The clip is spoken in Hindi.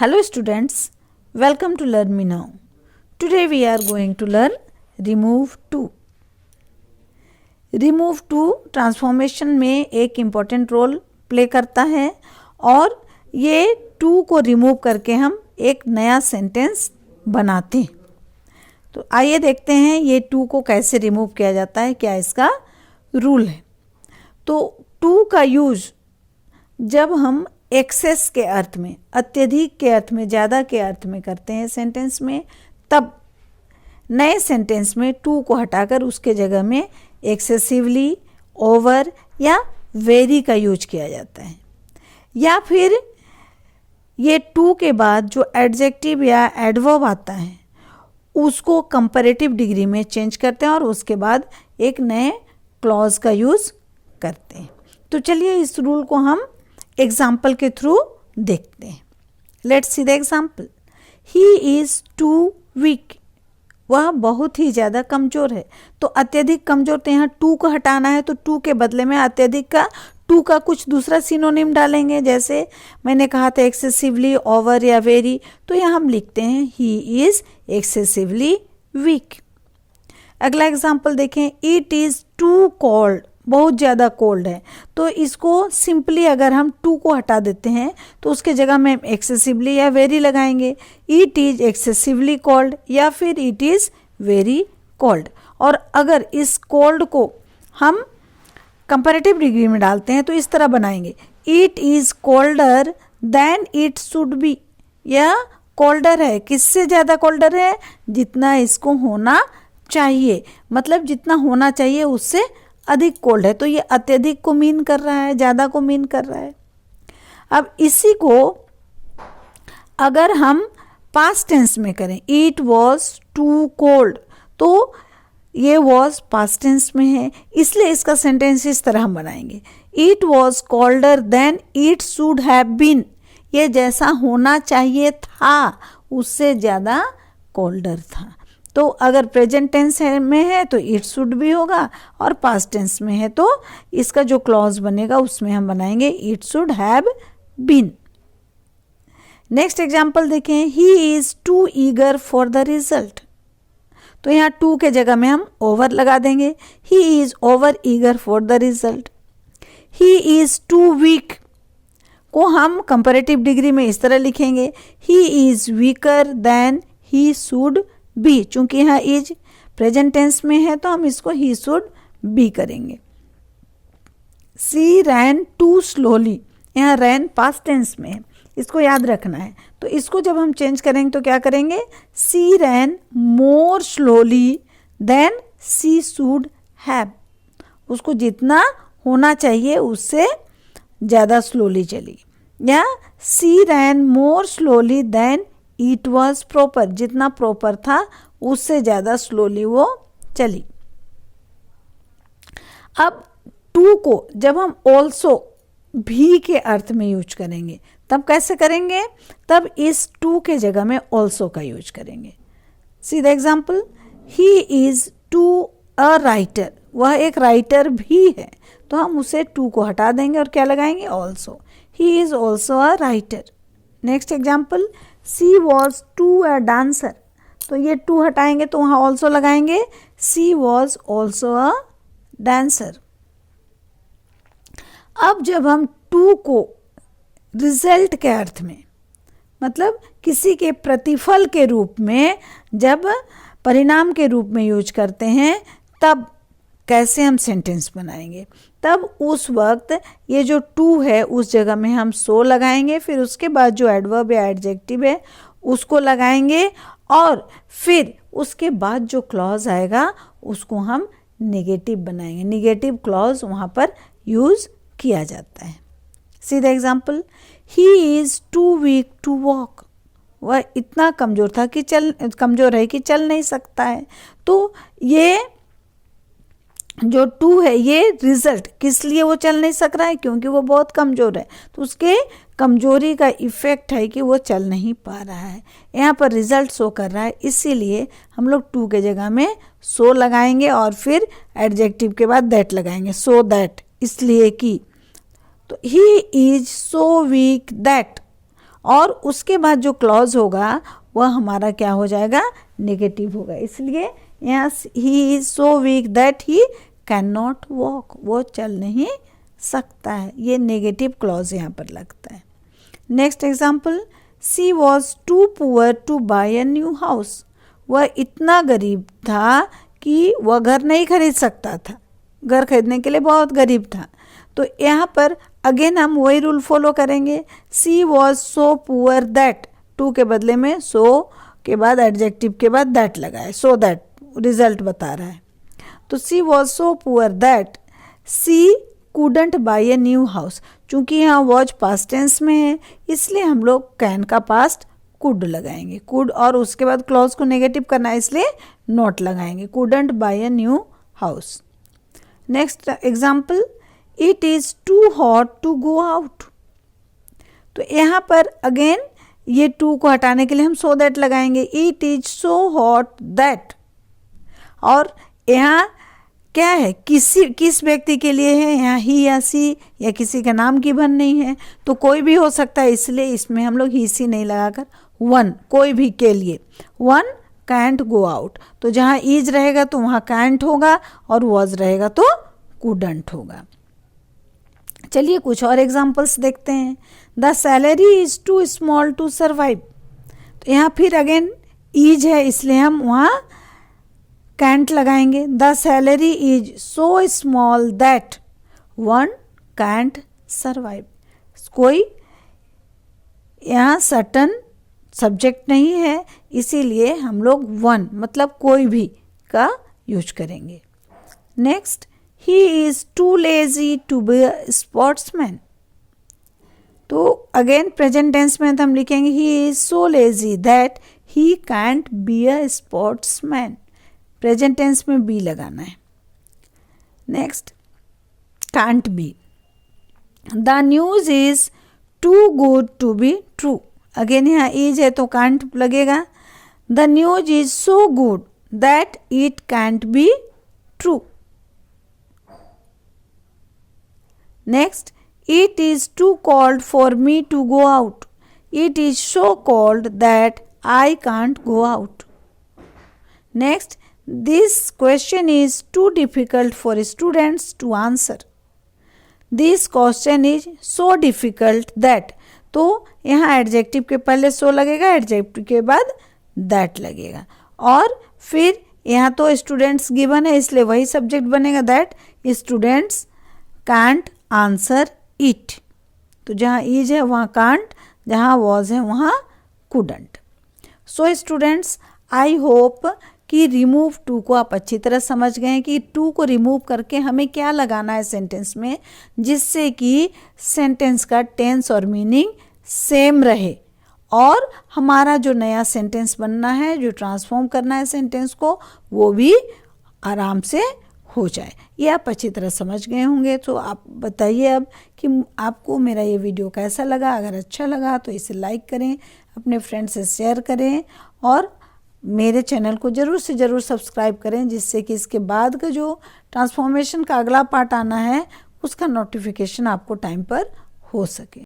Hello students, welcome to Learn Me Now. Today we are going to learn remove to. remove to transformation में एक इम्पॉर्टेंट रोल प्ले करता है और ये टू को रिमूव करके हम एक नया सेंटेंस बनाते हैं। तो आइए देखते हैं ये टू को कैसे रिमूव किया जाता है, क्या इसका रूल है। तो टू का यूज जब हम एक्सेस के अर्थ में, अत्यधिक के अर्थ में, ज़्यादा के अर्थ में करते हैं सेंटेंस में, तब नए सेंटेंस में टू को हटाकर उसके जगह में एक्सेसिवली, ओवर या वेरी का यूज किया जाता है। या फिर ये टू के बाद जो एडजेक्टिव या एडवर्ब आता है उसको कंपैरेटिव डिग्री में चेंज करते हैं और उसके बाद एक नए क्लॉज का यूज़ करते हैं। तो चलिए इस रूल को हम एग्जाम्पल के थ्रू देखते हैं। Let's see the example. He is too weak, वह बहुत ही ज़्यादा कमज़ोर है। तो अत्यधिक कमज़ोर, तो यहाँ टू को हटाना है तो टू के बदले में अत्यधिक का टू का कुछ दूसरा सिनोनिम डालेंगे। जैसे मैंने कहा था एक्सेसिवली, ओवर या वेरी, तो यहाँ हम लिखते हैं ही इज़ एक्सेसिवली वीक। अगला एग्जाम्पल देखें। इट इज़ टू कोल्ड, बहुत ज़्यादा कोल्ड है। तो इसको सिंपली अगर हम टू को हटा देते हैं तो उसके जगह में एक्सेसिवली या वेरी लगाएंगे। इट इज़ एक्सेसिवली कोल्ड या फिर इट इज़ वेरी कोल्ड। और अगर इस कोल्ड को हम कंपैरेटिव डिग्री में डालते हैं तो इस तरह बनाएंगे। It is colder than it should be. यह कोल्डर है, किससे ज़्यादा कोल्डर है? जितना इसको होना चाहिए, मतलब जितना होना चाहिए उससे अधिक कोल्ड है। तो ये अत्यधिक को मीन कर रहा है, ज़्यादा को मीन कर रहा है। अब इसी को अगर हम पास्ट टेंस में करें, इट वॉज टू कोल्ड, तो ये वॉज पास्ट टेंस में है, इसलिए इसका सेंटेंस इस तरह हम बनाएंगे। It was colder than it should have been. ये जैसा होना चाहिए था उससे ज़्यादा कोल्डर था। तो अगर प्रेजेंट टेंस में है तो इट शुड भी होगा और पास्ट टेंस में है तो इसका जो क्लॉज बनेगा उसमें हम बनाएंगे it should have been. Next example देखें। He is too eager for the result, तो यहाँ टू के जगह में हम ओवर लगा देंगे। He is over eager for the result. He is too weak को हम कंपैरेटिव डिग्री में इस तरह लिखेंगे। He is weaker than he should be. चूंकि यहाँ इज प्रेजेंट टेंस में है तो हम इसको ही शुड बी करेंगे। सी रैन टू स्लोली, यहाँ रैन पास्ट टेंस में है, इसको याद रखना है। तो इसको जब हम चेंज करेंगे तो क्या करेंगे? She ran more slowly than she should have. उसको जितना होना चाहिए उससे ज़्यादा स्लोली चली। या she ran more slowly than it was proper, जितना प्रॉपर था उससे ज़्यादा स्लोली वो चली। अब टू को जब हम ऑल्सो भी के अर्थ में यूज करेंगे तब कैसे करेंगे? तब इस टू के जगह में ऑल्सो का यूज करेंगे। See the example. He is too a writer, वह एक राइटर भी है, तो हम उसे टू को हटा देंगे और क्या लगाएंगे? Also. He is also a writer. Next example. She was too a dancer, तो ये टू हटाएंगे तो वहाँ ऑल्सो लगाएंगे। She was also a dancer. अब जब हम टू को रिजल्ट के अर्थ में, मतलब किसी के प्रतिफल के रूप में, जब परिणाम के रूप में यूज करते हैं तब कैसे हम सेंटेंस बनाएंगे? तब उस वक्त ये जो टू है उस जगह में हम सो लगाएंगे, फिर उसके बाद जो एडवर्ब या एडजेक्टिव है उसको लगाएंगे और फिर उसके बाद जो क्लॉज आएगा उसको हम नेगेटिव बनाएंगे। नेगेटिव क्लॉज वहाँ पर यूज़ किया जाता है। See the example. He is too weak to walk, वह इतना कमज़ोर था कि कमज़ोर है कि चल नहीं सकता है। तो ये जो टू है ये रिजल्ट, किस लिए वो चल नहीं सक रहा है? क्योंकि वो बहुत कमज़ोर है, तो उसके कमज़ोरी का इफ़ेक्ट है कि वो चल नहीं पा रहा है। यहाँ पर रिजल्ट शो कर रहा है, इसीलिए हम लोग टू के जगह में सो लगाएंगे और फिर एडजेक्टिव के बाद दैट लगाएंगे। सो दैट, इसलिए कि। तो he is so weak that, और उसके बाद जो क्लॉज होगा वह हमारा क्या हो जाएगा, नेगेटिव होगा। इसलिए यहाँ ही is so weak that he can not walk, वो चल नहीं सकता है, ये नेगेटिव क्लॉज यहाँ पर लगता है। Next example, she was too poor to buy a new house, वह इतना गरीब था कि वह घर नहीं खरीद सकता था, घर खरीदने के लिए बहुत गरीब था। तो यहाँ पर अगेन हम वही रूल फॉलो करेंगे, she was so poor that, too के बदले में सो के बाद एडजेक्टिव के बाद दैट लगाए, सो दैट रिजल्ट बता रहा है। तो she was so poor that she couldn't buy a new house, चूंकि यहाँ वॉज पास्ट टेंस में है इसलिए हम लोग कैन का पास्ट कुड लगाएंगे, कुड और उसके बाद क्लॉज को नेगेटिव करना है इसलिए नॉट लगाएंगे, couldn't buy a new house। Next example, it is too hot to go out, तो यहाँ पर अगेन ये टू को हटाने के लिए हम सो दैट लगाएंगे, it is so hot that, और यहाँ क्या है, किस व्यक्ति के लिए है, यहाँ ही या सी या किसी का नाम की बन नहीं है, तो कोई भी हो सकता है, इसलिए इसमें हम लोग ही सी नहीं लगाकर वन, कोई भी के लिए, वन कैंट गो आउट, तो जहाँ इज रहेगा तो वहाँ कैंट होगा और वॉज रहेगा तो कुडंट होगा। चलिए कुछ और एग्जाम्पल्स देखते हैं। The salary is too small to survive, तो यहाँ फिर अगेन इज है इसलिए हम वहाँ कैंट लगाएंगे। The salary is so small that one cantt survive, कोई यहाँ सर्टन सब्जेक्ट नहीं है इसीलिए हम लोग वन मतलब कोई भी का यूज करेंगे। Next, he is too lazy to be a sportsman, तो अगेन प्रेजेंट टेंस में हम लिखेंगे he is so lazy that he can't be a sportsman, present tense में बी लगाना है। Next, can't be, the news is too good to be true, again यहाँ इज है तो कांट लगेगा। The news is so good that it can't be true. Next, it is too cold for me to go out, it is so cold that I can't go out. Next, this question is too difficult for students to answer, this question is so difficult that, तो यहाँ एडजेक्टिव के पहले सो लगेगा, एडजेक्टिव के बाद दैट लगेगा, और फिर यहाँ तो स्टूडेंट्स गिवन है इसलिए वही सब्जेक्ट बनेगा that students can't answer it, तो जहाँ इज है वहाँ कांट, जहाँ वॉज है वहाँ couldn't. So students, I hope कि रिमूव टू को आप अच्छी तरह समझ गए हैं कि टू को रिमूव करके हमें क्या लगाना है सेंटेंस में, जिससे कि सेंटेंस का टेंस और मीनिंग सेम रहे और हमारा जो नया सेंटेंस बनना है, जो ट्रांसफॉर्म करना है सेंटेंस को, वो भी आराम से हो जाए। ये आप अच्छी तरह समझ गए होंगे। तो आप बताइए अब कि आपको मेरा ये वीडियो कैसा लगा। अगर अच्छा लगा तो इसे लाइक करें, अपने फ्रेंड से शेयर करें और मेरे चैनल को ज़रूर से ज़रूर सब्सक्राइब करें, जिससे कि इसके बाद का जो ट्रांसफॉर्मेशन का अगला पार्ट आना है उसका नोटिफिकेशन आपको टाइम पर हो सके।